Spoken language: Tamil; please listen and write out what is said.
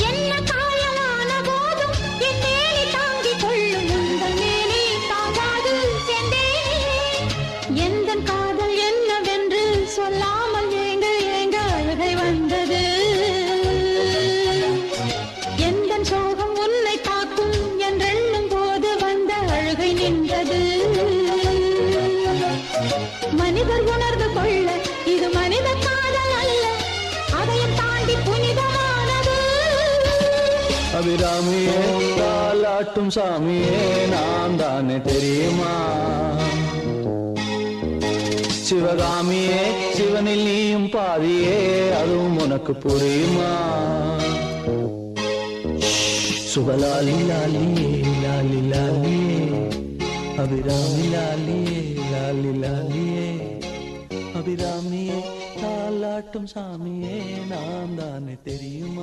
என்ன காயலான போதும் என் மேனி தாங்கிக் கொள்ளும் உங்கள் மேனி தாங்காது சென்றேனே. எந்தன் காதல் என்னவென்று சொல்லாமல் ஏங்க ஏங்க அழுகை வந்தது. எந்தன் சோகம் உன்னை தாக்கும் என்றெண்ணும் போது வந்த அழுகை நின்றது. மனிதர் உணர்ந்து கொள்ள இது மனித காதல் அல்ல, அதையும் தாண்டி புனிதமானது. அபிராமியே தாலாட்டும் சாமியே நான் தானே தெரியுமா? சிவகாமியே சிவனில் நீயும் பாதியே அதுவும் உனக்கு புரியுமா? சுபலாலி லாலியே லாலி லாலியே அபிராமி லாலியே லாலி லாலியே அபிராமியே தாலாட்டும் சாமியே நான் தானே தெரியுமா?